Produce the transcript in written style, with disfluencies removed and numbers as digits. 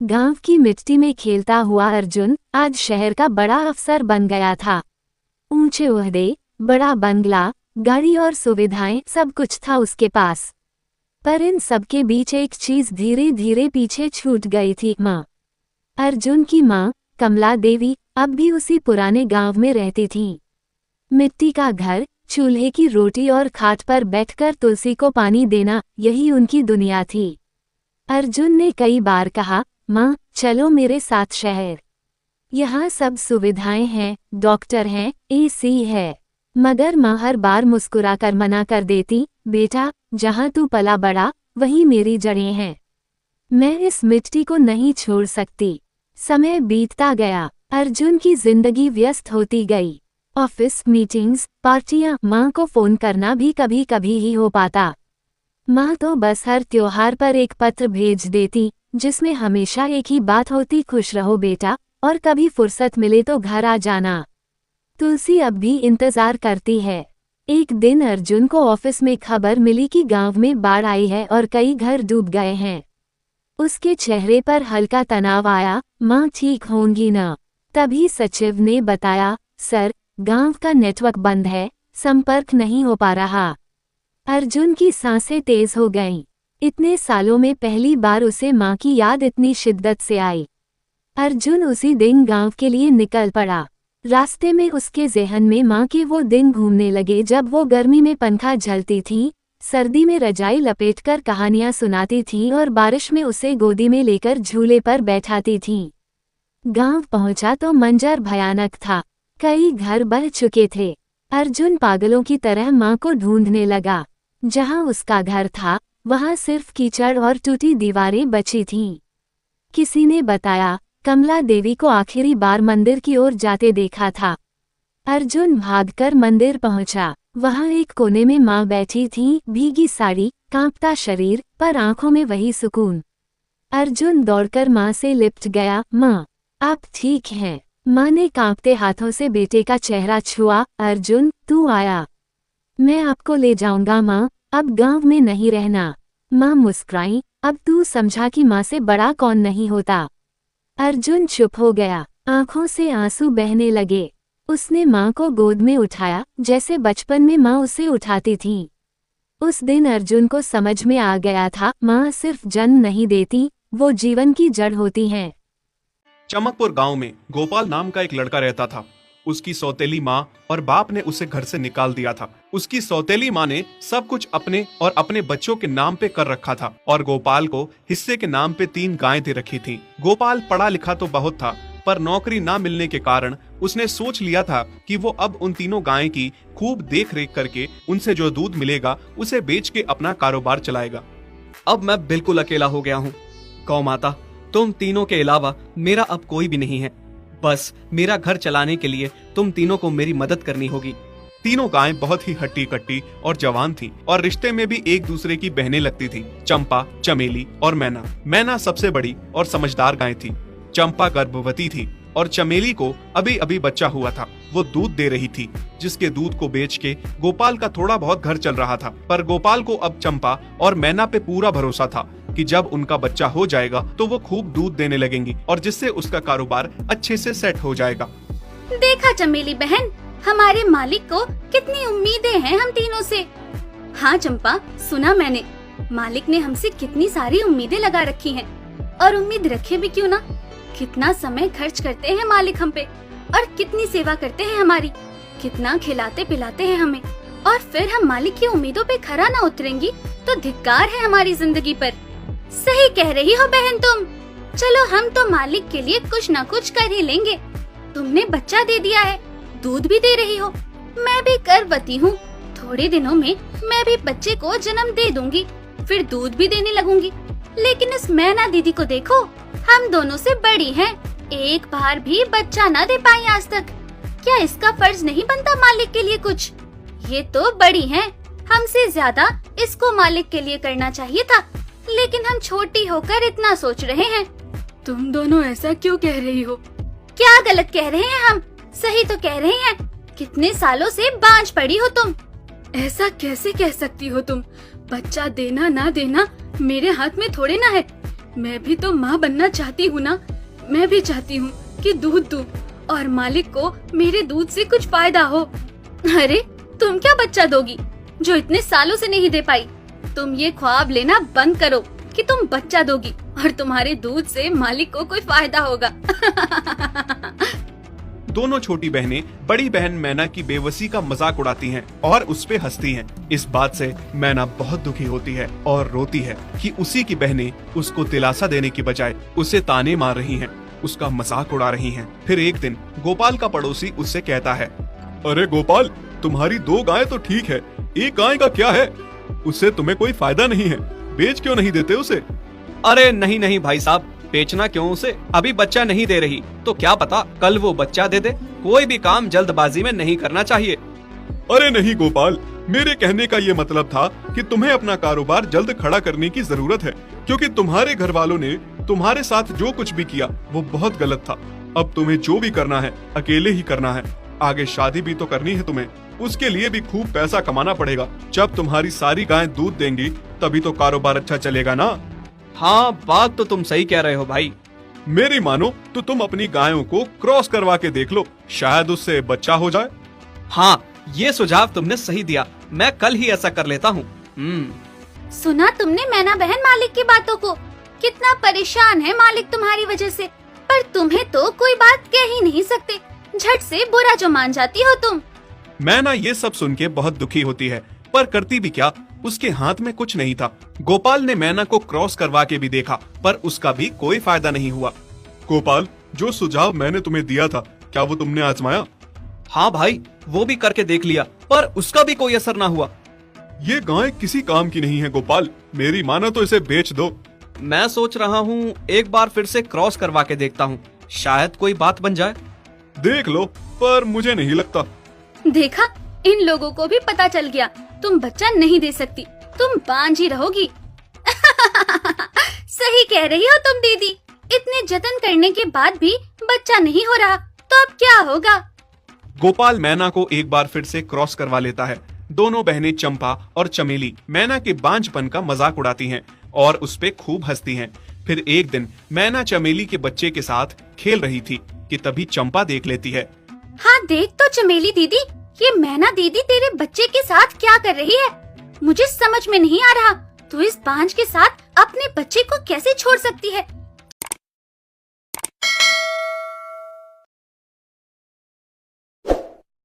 गांव की मिट्टी में खेलता हुआ अर्जुन आज शहर का बड़ा अफसर बन गया था। ऊंचे ओहदे, बड़ा बंगला, गाड़ी और सुविधाएं सब कुछ था उसके पास। पर इन सबके बीच एक चीज धीरे धीरे पीछे छूट गई थी, माँ। अर्जुन की माँ कमला देवी अब भी उसी पुराने गांव में रहती थीं। मिट्टी का घर, चूल्हे की रोटी और खाट पर बैठकर तुलसी को पानी देना, यही उनकी दुनिया थी। अर्जुन ने कई बार कहा, माँ चलो मेरे साथ शहर। यहाँ सब सुविधाएं हैं, डॉक्टर हैं, एसी है। मगर माँ हर बार मुस्कुराकर मना कर देती, बेटा जहाँ तू पला बड़ा वहीं मेरी जड़ें हैं। मैं इस मिट्टी को नहीं छोड़ सकती। समय बीतता गया, अर्जुन की जिंदगी व्यस्त होती गई। ऑफिस, मीटिंग्स, पार्टियां, माँ को फोन करना भी कभी कभी ही हो पाता। माँ तो बस हर त्योहार पर एक पत्र भेज देती, जिसमें हमेशा एक ही बात होती, खुश रहो बेटा, और कभी फुर्सत मिले तो घर आ जाना। तुलसी अब भी इंतजार करती है। एक दिन अर्जुन को ऑफिस में खबर मिली कि गांव में बाढ़ आई है और कई घर डूब गए हैं। उसके चेहरे पर हल्का तनाव आया, माँ ठीक होंगी ना? तभी सचिव ने बताया, सर गांव का नेटवर्क बंद है, संपर्क नहीं हो पा रहा। अर्जुन की सांसें तेज हो गईं। इतने सालों में पहली बार उसे माँ की याद इतनी शिद्दत से आई। अर्जुन उसी दिन गांव के लिए निकल पड़ा। रास्ते में उसके ज़हन में माँ के वो दिन घूमने लगे जब वो गर्मी में पंखा झलती थी, सर्दी में रजाई लपेटकर कहानियां सुनाती थी और बारिश में उसे गोदी में लेकर झूले पर बैठाती थी। गांव पहुंचा तो मंजर भयानक था। कई घर बह चुके थे। अर्जुन पागलों की तरह माँ को ढूंढने लगा। जहां उसका घर था वहां सिर्फ कीचड़ और टूटी दीवारें बची थीं। किसी ने बताया, कमला देवी को आखिरी बार मंदिर की ओर जाते देखा था। अर्जुन भागकर मंदिर पहुंचा। वहां एक कोने में माँ बैठी थी, भीगी साड़ी, कांपता शरीर, पर आंखों में वही सुकून। अर्जुन दौड़कर माँ से लिपट गया, माँ आप ठीक हैं? माँ ने कांपते हाथों से बेटे का चेहरा छुआ, अर्जुन तू आया, मैं आपको ले जाऊंगा माँ, अब गांव में नहीं रहना। माँ मुस्कुराई, अब तू समझा कि माँ से बड़ा कौन नहीं होता। अर्जुन चुप हो गया, आंखों से आंसू बहने लगे। उसने माँ को गोद में उठाया, जैसे बचपन में माँ उसे उठाती थी। उस दिन अर्जुन को समझ में आ गया था, माँ सिर्फ जन्म नहीं देती, वो जीवन की जड़ होती हैं। चमकपुर गांव में गोपाल नाम का एक लड़का रहता था। उसकी सौतेली माँ और बाप ने उसे घर से निकाल दिया था। उसकी सौतेली माँ ने सब कुछ अपने और अपने बच्चों के नाम पे कर रखा था और गोपाल को हिस्से के नाम पे 3 गायें दे रखी थी। गोपाल पढ़ा लिखा तो बहुत था, पर नौकरी ना मिलने के कारण उसने सोच लिया था कि वो अब उन तीनों गायें की खूब देख रेख करके उनसे जो दूध मिलेगा उसे बेच के अपना कारोबार चलाएगा। अब मैं बिल्कुल अकेला हो गया हूँ। गौ माता, तुम तीनों के अलावा मेरा अब कोई भी नहीं है। बस मेरा घर चलाने के लिए तुम तीनों को मेरी मदद करनी होगी। तीनों गायें बहुत ही हट्टी कट्टी और जवान थीं और रिश्ते में भी एक दूसरे की बहनें लगती थीं। चंपा, चमेली और मैना। मैना सबसे बड़ी और समझदार गाय थी। चंपा गर्भवती थी और चमेली को अभी अभी बच्चा हुआ था। वो दूध दे रही थी, जिसके दूध को बेच के गोपाल का थोड़ा बहुत घर चल रहा था। पर गोपाल को अब चंपा और मैना पे पूरा भरोसा था कि जब उनका बच्चा हो जाएगा तो वो खूब दूध देने लगेंगी और जिससे उसका कारोबार अच्छे से सेट हो जाएगा। देखा चमेली बहन, हमारे मालिक को कितनी उम्मीदें हैं हम तीनों से। हाँ चंपा, सुना मैंने, मालिक ने हमसे कितनी सारी उम्मीदें लगा रखी हैं। और उम्मीद रखे भी क्यों ना, कितना समय खर्च करते हैं मालिक हम पे और कितनी सेवा करते हैं हमारी, कितना खिलाते पिलाते हैं हमें, और फिर हम मालिक की उम्मीदों पे खरा ना उतरेंगी तो धिक्कार है हमारी जिंदगी पर। सही कह रही हो बहन तुम। चलो हम तो मालिक के लिए कुछ ना कुछ कर ही लेंगे। तुमने बच्चा दे दिया है, दूध भी दे रही हो, मैं भी गर्भवती हूँ। थोड़े दिनों में मैं भी बच्चे को जन्म दे दूंगी, फिर दूध भी देने लगूंगी। लेकिन इस मैना दीदी को देखो, हम दोनों से बड़ी हैं, एक बार भी बच्चा न दे पाई आज तक। क्या इसका फर्ज नहीं बनता मालिक के लिए कुछ? ये तो बड़ी हैं, हमसे ज्यादा इसको मालिक के लिए करना चाहिए था, लेकिन हम छोटी होकर इतना सोच रहे हैं। तुम दोनों ऐसा क्यों कह रही हो? क्या गलत कह रहे हैं हम? सही तो कह रहे हैं। कितने सालों से बांझ पड़ी हो तुम। ऐसा कैसे कह सकती हो तुम? बच्चा देना ना देना मेरे हाथ में थोड़े ना है। मैं भी तो माँ बनना चाहती हूँ ना। मैं भी चाहती हूँ कि दूध दूँ और मालिक को मेरे दूध से कुछ फायदा हो। अरे तुम क्या बच्चा दोगी जो इतने सालों से नहीं दे पाई? तुम ये ख्वाब लेना बंद करो कि तुम बच्चा दोगी और तुम्हारे दूध से मालिक को कोई फायदा होगा। दोनों छोटी बहनें बड़ी बहन मैना की बेबसी का मजाक उड़ाती हैं और उस पे हंसती हैं। इस बात से मैना बहुत दुखी होती है और रोती है कि उसी की बहनें उसको दिलासा देने की बजाय उसे ताने मार रही हैं, उसका मजाक उड़ा रही हैं। फिर एक दिन गोपाल का पड़ोसी उससे कहता है, अरे गोपाल, तुम्हारी 2 गाय तो ठीक है, एक गाय का क्या है? उससे तुम्हें कोई फायदा नहीं है, बेच क्यों नहीं देते उसे? अरे नहीं नहीं भाई साहब, बेचना क्यों उसे? अभी बच्चा नहीं दे रही तो क्या पता कल वो बच्चा दे दे। कोई भी काम जल्दबाजी में नहीं करना चाहिए। अरे नहीं गोपाल, मेरे कहने का ये मतलब था कि तुम्हें अपना कारोबार जल्द खड़ा करने की जरूरत है, क्योंकि तुम्हारे घर वालों ने तुम्हारे साथ जो कुछ भी किया वो बहुत गलत था। अब तुम्हें जो भी करना है अकेले ही करना है। आगे शादी भी तो करनी है तुम्हें, उसके लिए भी खूब पैसा कमाना पड़ेगा। जब तुम्हारी सारी गायें दूध देंगी तभी तो कारोबार अच्छा चलेगा ना। हाँ, बात तो तुम सही कह रहे हो भाई। मेरी मानो तो तुम अपनी गायों को क्रॉस करवा के देख लो, शायद उससे बच्चा हो जाए। हाँ, ये सुझाव तुमने सही दिया, मैं कल ही ऐसा कर लेता हूँ। सुना तुमने मैना बहन मालिक की बातों को? कितना परेशान है मालिक तुम्हारी वजह से, पर तुम्हें तो कोई बात कह ही नहीं सकते। झट से बुरा जो मान जाती हो तुम। मैना ये सब सुन के बहुत दुखी होती है, पर करती भी क्या, उसके हाथ में कुछ नहीं था। गोपाल ने मैना को क्रॉस करवा के भी देखा, पर उसका भी कोई फायदा नहीं हुआ। गोपाल, जो सुझाव मैंने तुम्हें दिया था, क्या वो तुमने आजमाया? हाँ भाई, वो भी करके देख लिया, पर उसका भी कोई असर ना हुआ। ये गाय किसी काम की नहीं है गोपाल, मेरी माना तो इसे बेच दो। मैं सोच रहा हूँ एक बार फिर से क्रॉस करवा के देखता हूँ, शायद कोई बात बन जाए। देख लो, पर मुझे नहीं लगता। देखा, इन लोगों को भी पता चल गया तुम बच्चा नहीं दे सकती, तुम बांझ ही रहोगी। सही कह रही हो तुम दीदी, इतने जतन करने के बाद भी बच्चा नहीं हो रहा तो अब क्या होगा? गोपाल मैना को एक बार फिर से क्रॉस करवा लेता है। दोनों बहनें चंपा और चमेली मैना के बांझपन का मजाक उड़ाती हैं और उस पे खूब हंसती हैं। फिर एक दिन मैना चमेली के बच्चे के साथ खेल रही थी कि तभी चंपा देख लेती है। हाँ देख तो चमेली दीदी, ये मैना दीदी तेरे बच्चे के साथ क्या कर रही है? मुझे समझ में नहीं आ रहा, तू इस बांझ के साथ अपने बच्चे को कैसे छोड़ सकती है?